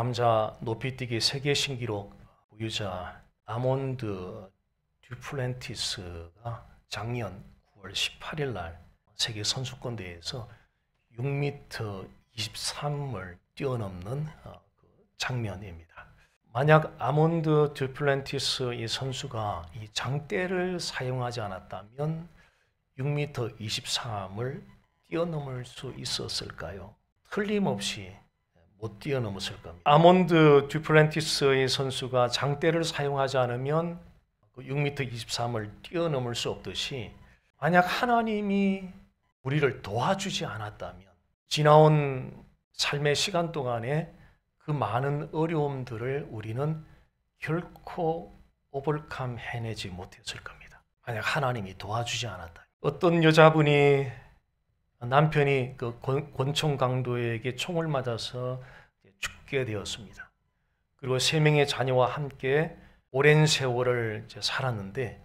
남자 높이뛰기 세계 신기록 보유자 아몬드 듀플랜티스가 작년 9월 18일 날 세계 선수권 대회에서 6m 23을 뛰어넘는 장면입니다. 만약 아몬드 듀플랜티스 이 선수가 이 장대를 사용하지 않았다면 6m 23을 뛰어넘을 수 있었을까요? 틀림없이 못 뛰어넘었을 겁니다. 아몬드 듀플랜티스의 선수가 장대를 사용하지 않으면 6m 23을 뛰어넘을 수 없듯이 만약 하나님이 우리를 도와주지 않았다면 지나온 삶의 시간 동안에 그 많은 어려움들을 우리는 결코 오버컴 해내지 못했을 겁니다. 만약 하나님이 도와주지 않았다면. 어떤 여자분이 남편이 그 권총 강도에게 총을 맞아서 죽게 되었습니다. 그리고 3명의 자녀와 함께 오랜 세월을 살았는데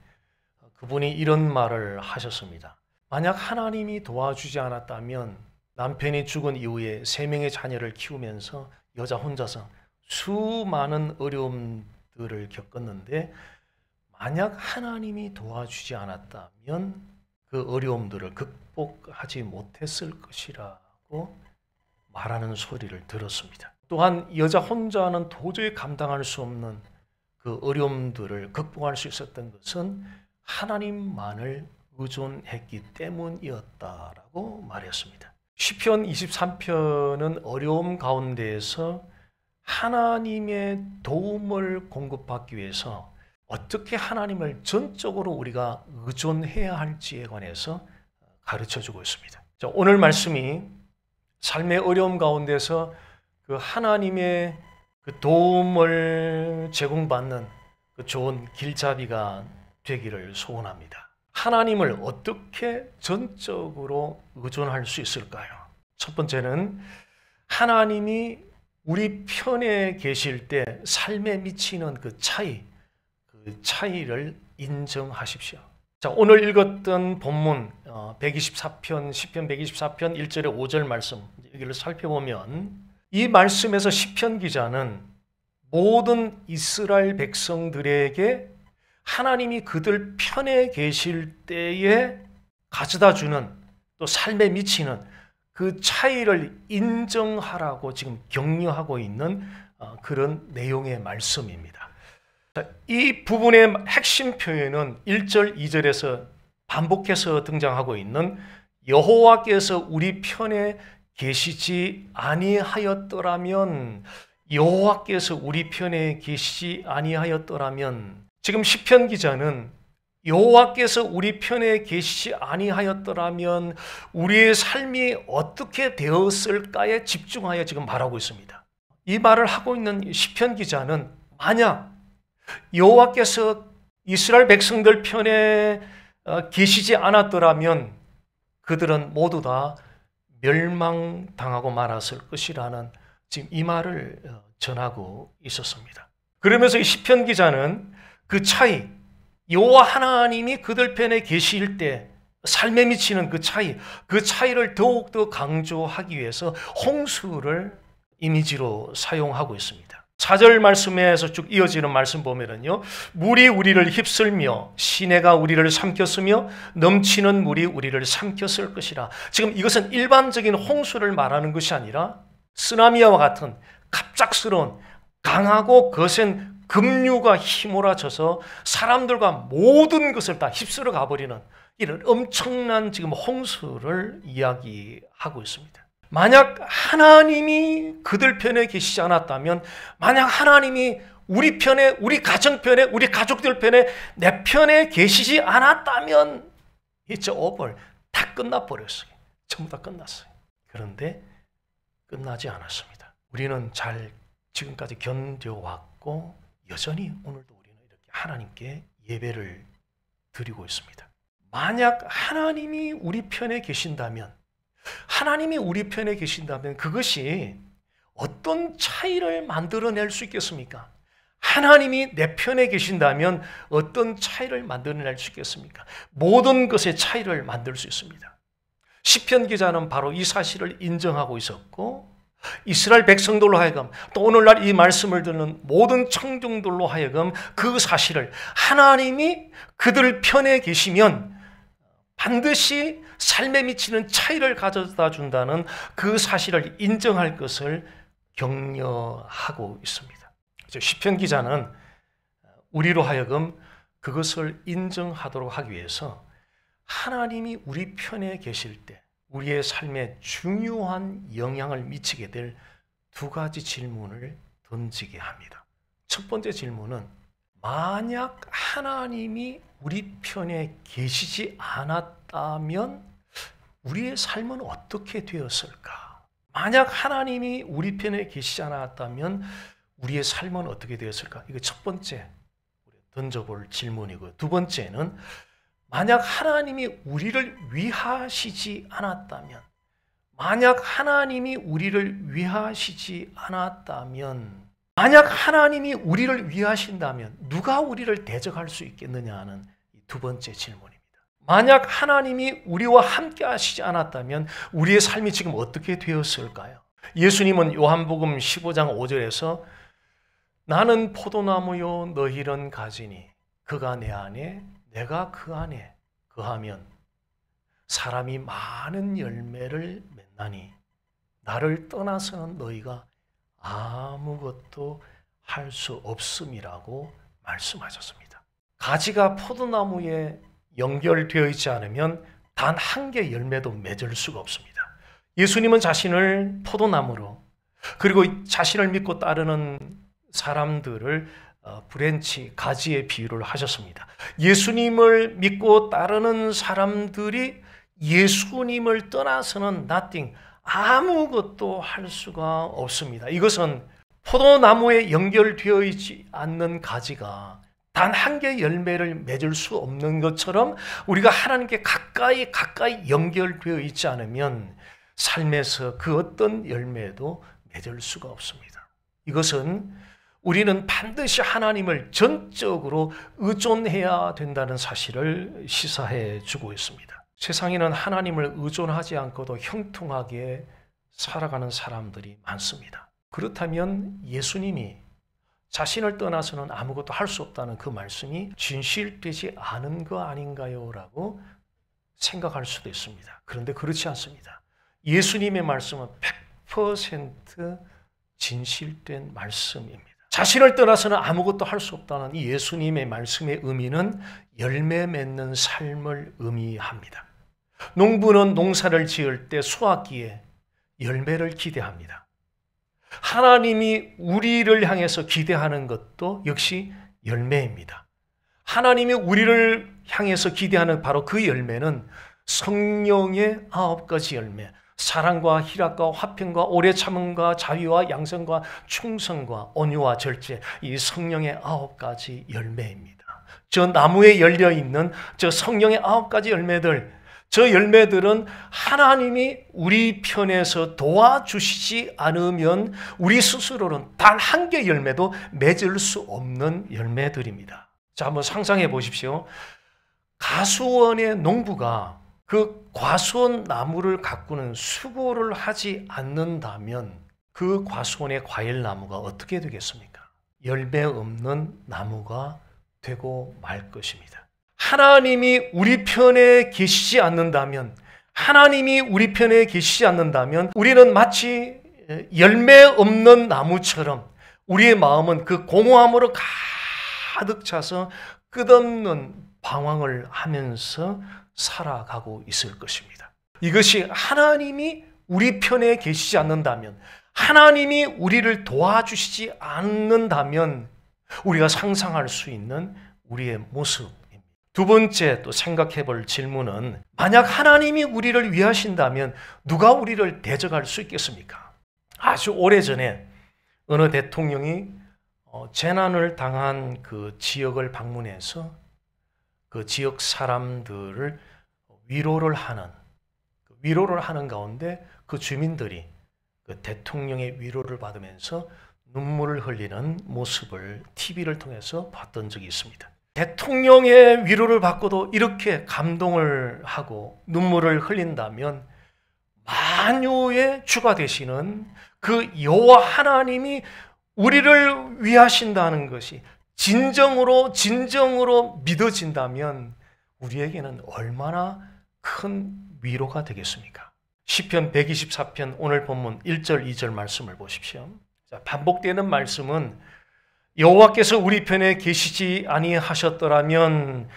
그분이 이런 말을 하셨습니다. 만약 하나님이 도와주지 않았다면 남편이 죽은 이후에 3명의 자녀를 키우면서 여자 혼자서 수많은 어려움들을 겪었는데 만약 하나님이 도와주지 않았다면 그 어려움들을 극복하지 못했을 것이라고 말하는 소리를 들었습니다. 또한 여자 혼자는 도저히 감당할 수 없는 그 어려움들을 극복할 수 있었던 것은 하나님만을 의존했기 때문이었다라고 말했습니다. 시편 23편은 어려움 가운데에서 하나님의 도움을 공급받기 위해서 어떻게 하나님을 전적으로 우리가 의존해야 할지에 관해서 가르쳐주고 있습니다. 자, 오늘 말씀이 삶의 어려움 가운데서 그 하나님의 그 도움을 제공받는 그 좋은 길잡이가 되기를 소원합니다. 하나님을 어떻게 전적으로 의존할 수 있을까요? 첫 번째는 하나님이 우리 편에 계실 때 삶에 미치는 그 차이를 인정하십시오. 자, 오늘 읽었던 본문 124편, 시편 124편 1절에 5절 말씀 여기를 살펴보면 이 말씀에서 시편 기자는 모든 이스라엘 백성들에게 하나님이 그들 편에 계실 때에 가져다 주는 또 삶에 미치는 그 차이를 인정하라고 지금 격려하고 있는 그런 내용의 말씀입니다. 이 부분의 핵심 표현은 1절, 2절에서 반복해서 등장하고 있는 여호와께서 우리 편에 계시지 아니하였더라면 여호와께서 우리 편에 계시지 아니하였더라면 지금 시편 기자는 여호와께서 우리 편에 계시지 아니하였더라면 우리의 삶이 어떻게 되었을까에 집중하여 지금 말하고 있습니다. 이 말을 하고 있는 시편 기자는 만약 여호와께서 이스라엘 백성들 편에 계시지 않았더라면 그들은 모두 다 멸망당하고 말았을 것이라는 지금 이 말을 전하고 있었습니다. 그러면서 이 시편 기자는 그 차이, 여호와 하나님이 그들 편에 계실 때 삶에 미치는 그 차이를 더욱더 강조하기 위해서 홍수를 이미지로 사용하고 있습니다. 4절 말씀에서 쭉 이어지는 말씀 보면은요, 물이 우리를 휩쓸며 시내가 우리를 삼켰으며 넘치는 물이 우리를 삼켰을 것이라. 지금 이것은 일반적인 홍수를 말하는 것이 아니라 쓰나미와 같은 갑작스러운 강하고 거센 급류가 휘몰아쳐서 사람들과 모든 것을 다 휩쓸어 가버리는 이런 엄청난 지금 홍수를 이야기하고 있습니다. 만약 하나님이 그들 편에 계시지 않았다면, 만약 하나님이 우리 편에, 우리 가정 편에, 우리 가족들 편에, 내 편에 계시지 않았다면 It's over. 다 끝나버렸어요. 전부 다 끝났어요. 그런데 끝나지 않았습니다. 우리는 잘 지금까지 견뎌왔고 여전히 오늘도 우리는 이렇게 하나님께 예배를 드리고 있습니다. 만약 하나님이 우리 편에 계신다면, 그것이 어떤 차이를 만들어낼 수 있겠습니까? 하나님이 내 편에 계신다면 어떤 차이를 만들어낼 수 있겠습니까? 모든 것의 차이를 만들 수 있습니다. 시편 기자는 바로 이 사실을 인정하고 있었고, 이스라엘 백성들로 하여금 또 오늘날 이 말씀을 듣는 모든 청중들로 하여금 그 사실을 하나님이 그들 편에 계시면 반드시 삶에 미치는 차이를 가져다 준다는 그 사실을 인정할 것을 격려하고 있습니다. 시편 기자는 우리로 하여금 그것을 인정하도록 하기 위해서 하나님이 우리 편에 계실 때 우리의 삶에 중요한 영향을 미치게 될 두 가지 질문을 던지게 합니다. 첫 번째 질문은 만약 하나님이 우리 편에 계시지 않았다면 우리의 삶은 어떻게 되었을까? 만약 하나님이 우리 편에 계시지 않았다면 우리의 삶은 어떻게 되었을까? 이거 첫 번째 던져볼 질문이고요. 두 번째는 만약 하나님이 우리를 위하시지 않았다면, 만약 하나님이 우리를 위하시지 않았다면, 만약 하나님이 우리를 위하신다면 누가 우리를 대적할 수 있겠느냐 하는 두 번째 질문입니다. 만약 하나님이 우리와 함께 하시지 않았다면 우리의 삶이 지금 어떻게 되었을까요? 예수님은 요한복음 15장 5절에서 나는 포도나무요 너희는 가지니 그가 내 안에 내가 그 안에 거하면 사람이 많은 열매를 맺나니 나를 떠나서는 너희가 아무것도 할 수 없음이라고 말씀하셨습니다. 가지가 포도나무에 연결되어 있지 않으면 단 한 개 열매도 맺을 수가 없습니다. 예수님은 자신을 포도나무로 그리고 자신을 믿고 따르는 사람들을 브랜치, 가지의 비유를 하셨습니다. 예수님을 믿고 따르는 사람들이 예수님을 떠나서는 nothing, 아무것도 할 수가 없습니다. 이것은 포도나무에 연결되어 있지 않는 가지가 단 한 개의 열매를 맺을 수 없는 것처럼 우리가 하나님께 가까이 연결되어 있지 않으면 삶에서 그 어떤 열매도 맺을 수가 없습니다. 이것은 우리는 반드시 하나님을 전적으로 의존해야 된다는 사실을 시사해 주고 있습니다. 세상에는 하나님을 의존하지 않고도 형통하게 살아가는 사람들이 많습니다. 그렇다면 예수님이 자신을 떠나서는 아무것도 할 수 없다는 그 말씀이 진실되지 않은 거 아닌가요? 라고 생각할 수도 있습니다. 그런데 그렇지 않습니다. 예수님의 말씀은 100% 진실된 말씀입니다. 자신을 떠나서는 아무것도 할 수 없다는 이 예수님의 말씀의 의미는 열매 맺는 삶을 의미합니다. 농부는 농사를 지을 때 수확기에 열매를 기대합니다. 하나님이 우리를 향해서 기대하는 것도 역시 열매입니다. 하나님이 우리를 향해서 기대하는 바로 그 열매는 성령의 9가지 열매, 사랑과 희락과 화평과 오래 참음과 자유와 양선과 충성과 온유와 절제, 이 성령의 9가지 열매입니다. 저 나무에 열려있는 저 성령의 9가지 열매들, 저 열매들은 하나님이 우리 편에서 도와주시지 않으면 우리 스스로는 단 한 개 열매도 맺을 수 없는 열매들입니다. 자, 한번 상상해 보십시오. 가수원의 농부가 그 과수원 나무를 가꾸는 수고를 하지 않는다면 그 과수원의 과일나무가 어떻게 되겠습니까? 열매 없는 나무가 되고 말 것입니다. 하나님이 우리 편에 계시지 않는다면, 하나님이 우리 편에 계시지 않는다면 우리는 마치 열매 없는 나무처럼 우리의 마음은 그 공허함으로 가득 차서 끝없는 방황을 하면서 살아가고 있을 것입니다. 이것이 하나님이 우리 편에 계시지 않는다면, 하나님이 우리를 도와주시지 않는다면 우리가 상상할 수 있는 우리의 모습입니다. 두 번째 또 생각해 볼 질문은 만약 하나님이 우리를 위하신다면 누가 우리를 대적할 수 있겠습니까? 아주 오래전에 어느 대통령이 재난을 당한 그 지역을 방문해서 그 지역 사람들을 위로를 하는 가운데 그 주민들이 그 대통령의 위로를 받으면서 눈물을 흘리는 모습을 TV를 통해서 봤던 적이 있습니다. 대통령의 위로를 받고도 이렇게 감동을 하고 눈물을 흘린다면 만유의 주가 되시는 그 여호와 하나님이 우리를 위하신다는 것이 진정으로 믿어진다면 우리에게는 얼마나 큰 위로가 되겠습니까? 시편 124편 오늘 본문 1절 2절 말씀을 보십시오. 자, 반복되는 말씀은 여호와께서 우리 편에 계시지 아니하셨더라면,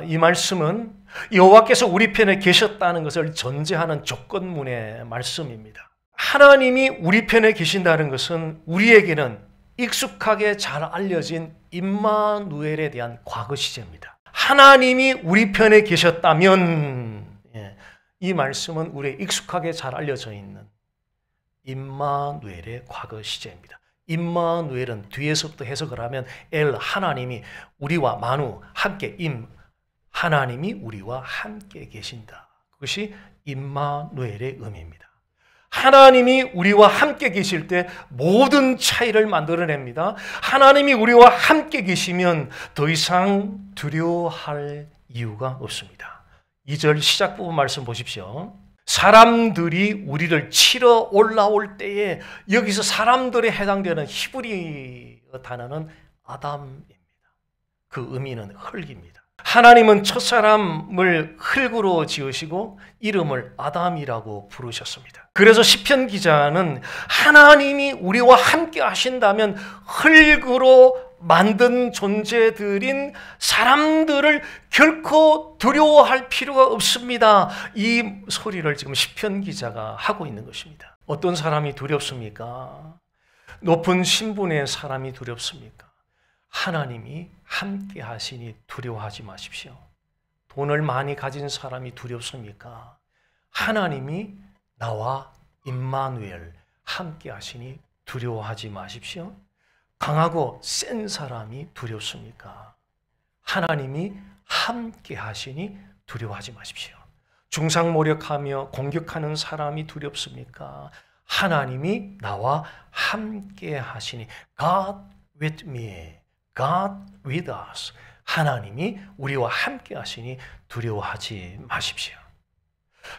이 말씀은 여호와께서 우리 편에 계셨다는 것을 전제하는 조건문의 말씀입니다. 하나님이 우리 편에 계신다는 것은 우리에게는 익숙하게 잘 알려진 임마누엘에 대한 과거 시제입니다. 하나님이 우리 편에 계셨다면, 이 말씀은 우리에 익숙하게 잘 알려져 있는 임마누엘의 과거 시제입니다. 임마누엘은 뒤에서부터 해석을 하면 엘 하나님이 우리와 마누 함께 하나님이 우리와 함께 계신다. 그것이 임마누엘의 의미입니다. 하나님이 우리와 함께 계실 때 모든 차이를 만들어냅니다. 하나님이 우리와 함께 계시면 더 이상 두려워할 이유가 없습니다. 2절 시작 부분 말씀 보십시오. 사람들이 우리를 치러 올라올 때에, 여기서 사람들에 해당되는 히브리어 단어는 아담입니다. 그 의미는 흙입니다. 하나님은 첫사람을 흙으로 지으시고 이름을 아담이라고 부르셨습니다. 그래서 시편 기자는 하나님이 우리와 함께 하신다면 흙으로 만든 존재들인 사람들을 결코 두려워할 필요가 없습니다. 이 소리를 지금 시편 기자가 하고 있는 것입니다. 어떤 사람이 두렵습니까? 높은 신분의 사람이 두렵습니까? 하나님이 함께 하시니 두려워하지 마십시오. 돈을 많이 가진 사람이 두렵습니까? 하나님이 나와 임마누엘 함께 하시니 두려워하지 마십시오. 강하고 센 사람이 두렵습니까? 하나님이 함께 하시니 두려워하지 마십시오. 중상모략하며 공격하는 사람이 두렵습니까? 하나님이 나와 함께 하시니 God with me, God with us. 하나님이 우리와 함께 하시니 두려워하지 마십시오.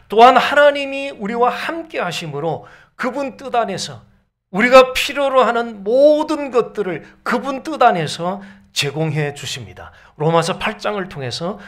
또한 하나님이 우리와 함께 하심으로 그분 뜻 안에서 우리가 필요로 하는 모든 것들을 그분 뜻 안에서 제공해 주십니다. 로마서 8장을 통해서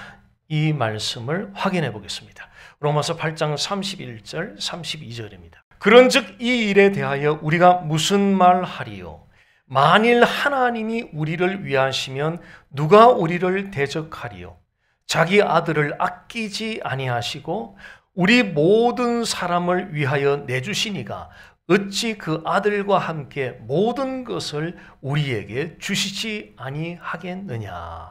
이 말씀을 확인해 보겠습니다. 로마서 8장 31절, 32절입니다. 그런즉 이 일에 대하여 우리가 무슨 말하리요? 만일 하나님이 우리를 위하시면 누가 우리를 대적하리요? 자기 아들을 아끼지 아니하시고 우리 모든 사람을 위하여 내주시니가 어찌 그 아들과 함께 모든 것을 우리에게 주시지 아니하겠느냐.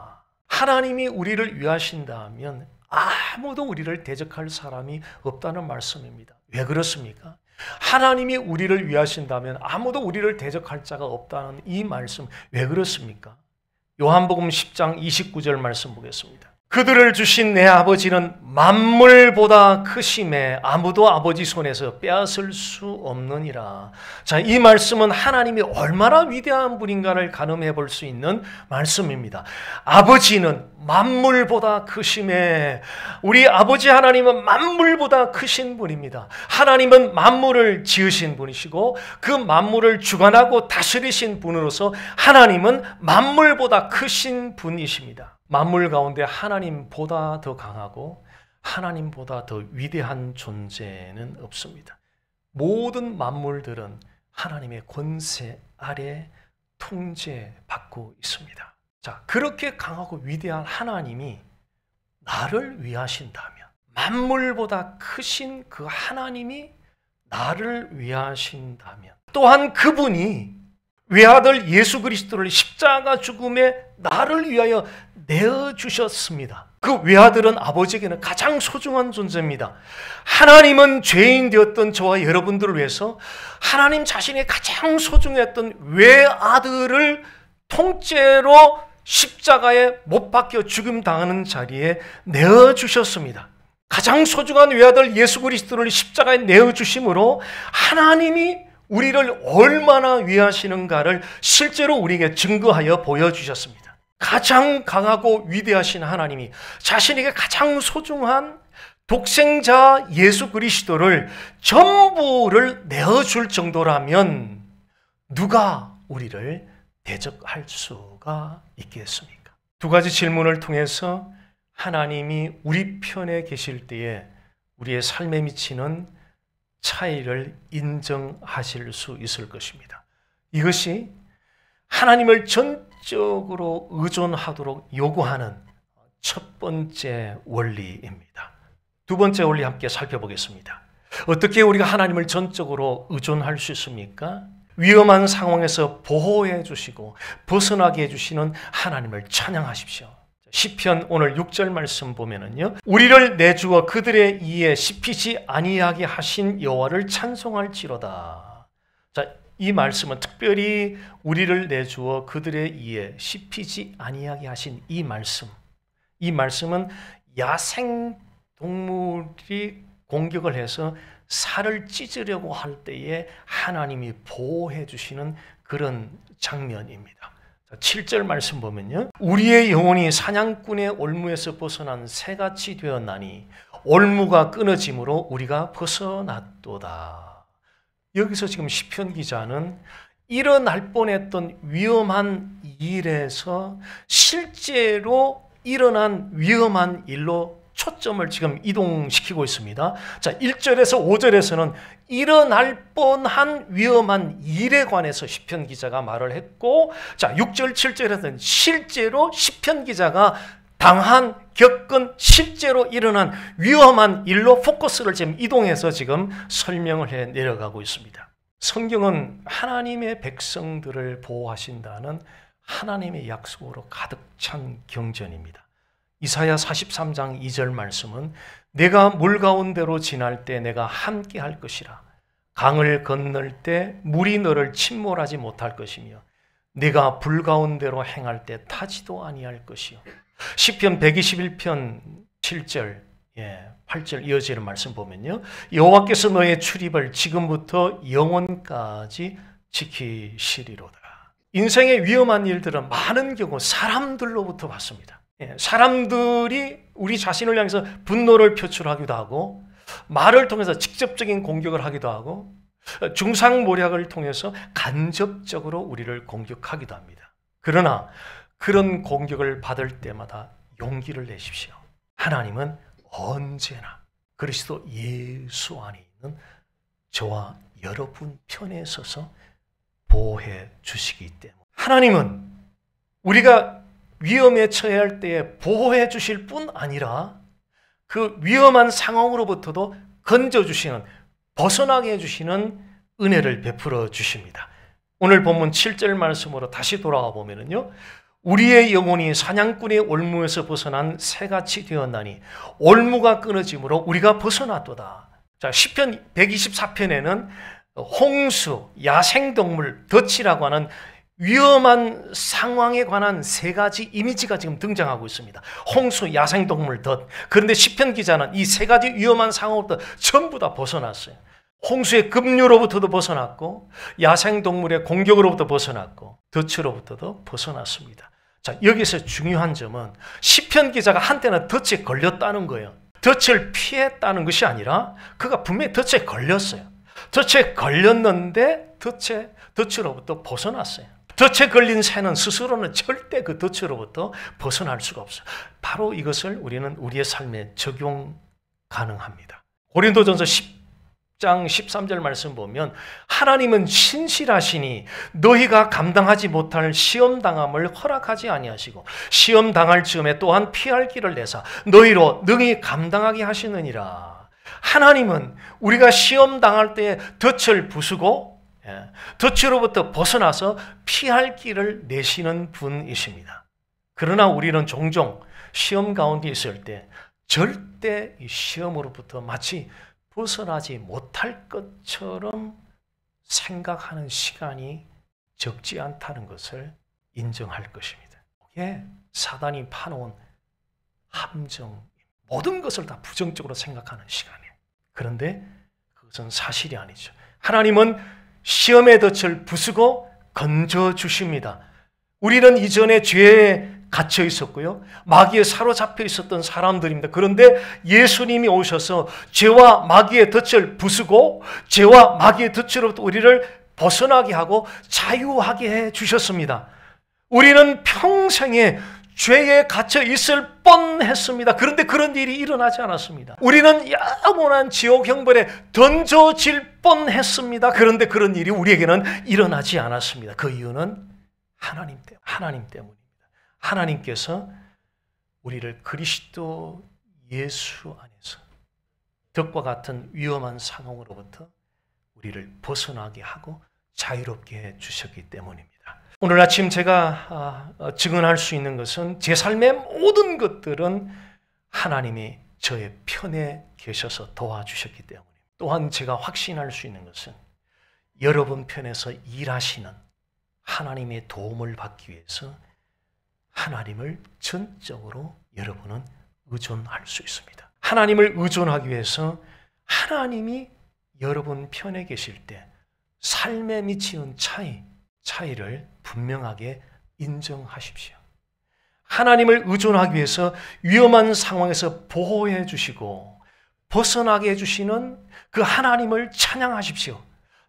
하나님이 우리를 위하신다면 아무도 우리를 대적할 사람이 없다는 말씀입니다. 왜 그렇습니까? 하나님이 우리를 위하신다면 아무도 우리를 대적할 자가 없다는 이 말씀 왜 그렇습니까? 요한복음 10장 29절 말씀 보겠습니다. 그들을 주신 내 아버지는 만물보다 크심에 아무도 아버지 손에서 빼앗을 수 없느니라. 자, 이 말씀은 하나님이 얼마나 위대한 분인가를 가늠해 볼 수 있는 말씀입니다. 아버지는 만물보다 크심에, 우리 아버지 하나님은 만물보다 크신 분입니다. 하나님은 만물을 지으신 분이시고 그 만물을 주관하고 다스리신 분으로서 하나님은 만물보다 크신 분이십니다. 만물 가운데 하나님보다 더 강하고 하나님보다 더 위대한 존재는 없습니다. 모든 만물들은 하나님의 권세 아래 통제받고 있습니다. 자, 그렇게 강하고 위대한 하나님이 나를 위하신다면, 만물보다 크신 그 하나님이 나를 위하신다면, 또한 그분이 외아들 예수 그리스도를 십자가 죽음에 나를 위하여 내어주셨습니다. 그 외아들은 아버지에게는 가장 소중한 존재입니다. 하나님은 죄인 되었던 저와 여러분들을 위해서 하나님 자신이 가장 소중했던 외아들을 통째로 십자가에 못 박혀 죽임당하는 자리에 내어주셨습니다. 가장 소중한 외아들 예수 그리스도를 십자가에 내어주심으로 하나님이 우리를 얼마나 위하시는가를 실제로 우리에게 증거하여 보여주셨습니다. 가장 강하고 위대하신 하나님이 자신에게 가장 소중한 독생자 예수 그리스도를 전부를 내어줄 정도라면 누가 우리를 대적할 수가 있겠습니까? 두 가지 질문을 통해서 하나님이 우리 편에 계실 때에 우리의 삶에 미치는 차이를 인정하실 수 있을 것입니다. 이것이 하나님을 전적으로 의존하도록 요구하는 첫 번째 원리입니다. 두 번째 원리 함께 살펴보겠습니다. 어떻게 우리가 하나님을 전적으로 의존할 수 있습니까? 위험한 상황에서 보호해 주시고 벗어나게 해주시는 하나님을 찬양하십시오. 시편 오늘 6절 말씀 보면은요, 우리를 내주어 그들의 이에 씹히지 아니하게 하신 여호와를 찬송할지로다. 자, 이 말씀은 특별히 우리를 내주어 그들의 이에 씹히지 아니하게 하신 이 말씀은 야생 동물이 공격을 해서 살을 찢으려고 할 때에 하나님이 보호해 주시는 그런 장면입니다. 7절 말씀 보면요, 우리의 영혼이 사냥꾼의 올무에서 벗어난 새같이 되었나니 올무가 끊어짐으로 우리가 벗어났도다. 여기서 지금 시편 기자는 일어날 뻔했던 위험한 일에서 실제로 일어난 위험한 일로 초점을 지금 이동시키고 있습니다. 자, 1절에서 5절에서는 일어날 뻔한 위험한 일에 관해서 시편 기자가 말을 했고, 자, 6절, 7절에서는 실제로 시편 기자가 겪은 실제로 일어난 위험한 일로 포커스를 지금 이동해서 지금 설명을 해 내려가고 있습니다. 성경은 하나님의 백성들을 보호하신다는 하나님의 약속으로 가득 찬 경전입니다. 이사야 43장 2절 말씀은 내가 물 가운데로 지날 때 내가 함께 할 것이라. 강을 건널 때 물이 너를 침몰하지 못할 것이며 내가 불 가운데로 행할 때 타지도 아니할 것이요. 시편 121편 7절 8절 이어지는 말씀 보면요, 여호와께서 너의 출입을 지금부터 영원까지 지키시리로다. 인생의 위험한 일들은 많은 경우 사람들로부터 받습니다. 사람들이 우리 자신을 향해서 분노를 표출하기도 하고, 말을 통해서 직접적인 공격을 하기도 하고, 중상모략을 통해서 간접적으로 우리를 공격하기도 합니다. 그러나 그런 공격을 받을 때마다 용기를 내십시오. 하나님은 언제나 그리스도 예수 안에 있는 저와 여러분 편에 서서 보호해 주시기 때문에, 하나님은 우리가 위험에 처해야 할 때에 보호해 주실 뿐 아니라 그 위험한 상황으로부터도 건져주시는, 벗어나게 해주시는 은혜를 베풀어 주십니다. 오늘 본문 7절 말씀으로 다시 돌아가 보면요, 우리의 영혼이 사냥꾼의 올무에서 벗어난 새같이 되었나니 올무가 끊어짐으로 우리가 벗어났도다. 자, 시편 124편에는 홍수, 야생동물, 덫이라고 하는 위험한 상황에 관한 세 가지 이미지가 지금 등장하고 있습니다. 홍수, 야생동물, 덫. 그런데 시편 기자는 이 세 가지 위험한 상황부터 전부 다 벗어났어요. 홍수의 급류로부터도 벗어났고, 야생동물의 공격으로부터 벗어났고, 덫으로부터도 벗어났습니다. 자, 여기서 중요한 점은 시편 기자가 한때는 덫에 걸렸다는 거예요. 덫을 피했다는 것이 아니라 그가 분명히 덫에 걸렸어요. 덫에 걸렸는데 덫으로부터 벗어났어요. 덫에 걸린 새는 스스로는 절대 그 덫으로부터 벗어날 수가 없어요. 바로 이것을 우리는 우리의 삶에 적용 가능합니다. 고린도전서 10장 13절 말씀 보면 하나님은 신실하시니 너희가 감당하지 못할 시험당함을 허락하지 아니하시고 시험당할 즈음에 또한 피할 길을 내사 너희로 능히 감당하게 하시느니라. 하나님은 우리가 시험당할 때에 덫을 부수고 덫으로부터 벗어나서 피할 길을 내시는 분이십니다. 그러나 우리는 종종 시험 가운데 있을 때 절대 이 시험으로부터 마치 벗어나지 못할 것처럼 생각하는 시간이 적지 않다는 것을 인정할 것입니다. 이게 사단이 파놓은 함정, 모든 것을 다 부정적으로 생각하는 시간이에요. 그런데 그것은 사실이 아니죠. 하나님은 시험의 덫을 부수고 건져주십니다. 우리는 이전에 죄에 갇혀 있었고요. 마귀에 사로잡혀 있었던 사람들입니다. 그런데 예수님이 오셔서 죄와 마귀의 덫을 부수고 죄와 마귀의 덫으로부터 우리를 벗어나게 하고 자유하게 해 주셨습니다. 우리는 평생에 죄에 갇혀 있을 뻔했습니다. 그런데 그런 일이 일어나지 않았습니다. 우리는 영원한 지옥 형벌에 던져질 뻔했습니다. 그런데 그런 일이 우리에게는 일어나지 않았습니다. 그 이유는 하나님 때문입니다. 하나님께서 우리를 그리스도 예수 안에서 덕과 같은 위험한 상황으로부터 우리를 벗어나게 하고 자유롭게 해 주셨기 때문입니다. 오늘 아침 제가 증언할 수 있는 것은 제 삶의 모든 것들은 하나님이 저의 편에 계셔서 도와주셨기 때문입니다. 또한 제가 확신할 수 있는 것은 여러분 편에서 일하시는 하나님의 도움을 받기 위해서 하나님을 전적으로 여러분은 의존할 수 있습니다. 하나님을 의존하기 위해서 하나님이 여러분 편에 계실 때 삶에 미치는 차이를 분명하게 인정하십시오. 하나님을 의존하기 위해서 위험한 상황에서 보호해 주시고 벗어나게 해주시는 그 하나님을 찬양하십시오.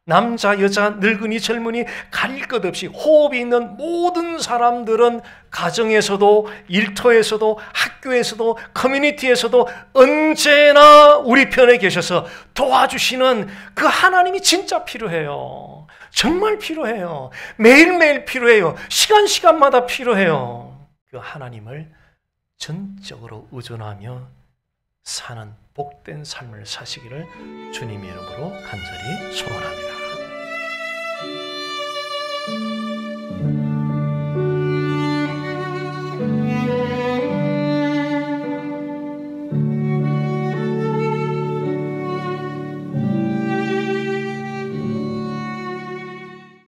남자, 여자, 늙은이, 젊은이 가릴 것 없이 호흡이 있는 모든 사람들은 가정에서도 일터에서도 학교에서도 커뮤니티에서도 언제나 우리 편에 계셔서 도와주시는 그 하나님이 진짜 필요해요. 정말 필요해요. 매일매일 필요해요. 시간마다 필요해요. 그 하나님을 전적으로 의존하며 사는 복된 삶을 사시기를 주님의 이름으로 간절히 소원합니다.